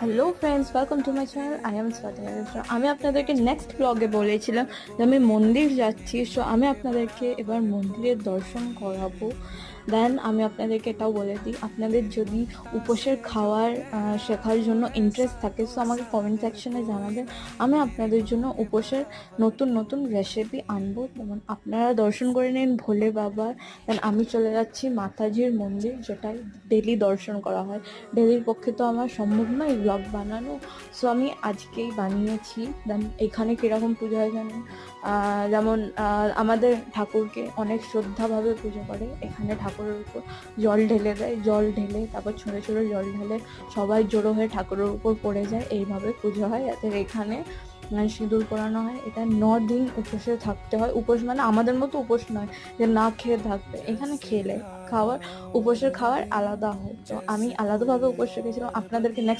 Hello friends, welcome to my channel. I am Swati. আমি আপনাদেরকে next ব্লগে বলেছিলাম যে আমি মন্দির যাচ্ছি, সো আমি আপনাদেরকে এবার মন্দিরের দর্শন করাবো। দেন আমি আপনাদেরকে এটাও বলে দিই, আপনাদের যদি উপোসের খাওয়ার শেখার জন্য ইন্টারেস্ট থাকে, সো আমাকে কমেন্ট সেকশনে জানাবেন। আমি আপনাদের জন্য উপোসের নতুন নতুন রেসিপি আনবো। যেমন আপনারা দর্শন করে নিন ভোলে বাবার, দেন আমি চলে যাচ্ছি মাতাজির মন্দির, যেটা ডেলি দর্শন করা হয়। ডেলির পক্ষে তো আমার সম্ভব নয় ব্লগ বানানো, সো আমি আজকেই বানিয়েছি। দেন এখানে কীরকম পুজো হয় জানেন, যেমন আমাদের ঠাকুরকে অনেক শ্রদ্ধাভাবে পুজো করে। এখানে ঠাকুরের উপর জল ঢেলে দেয়, জল ঢেলে তারপর ছোটো ছোটো জল ঢেলে সবাই জড়ো হয়ে ঠাকুরের উপর পড়ে যায়। এইভাবে পুজো হয়। এদের এখানে সিঁদুর পরানো হয়। এটা 9 দিন উপোসে থাকতে হয়। উপোস মানে আমাদের মতো উপোস নয় যে না খেয়ে থাকবে, এখানে খেলে খাওয়ার উপোসের খাওয়ার আলাদা হয়। তো আমি আলাদাভাবে উপোস রেখেছিলাম। আপনাদেরকে নেক্সট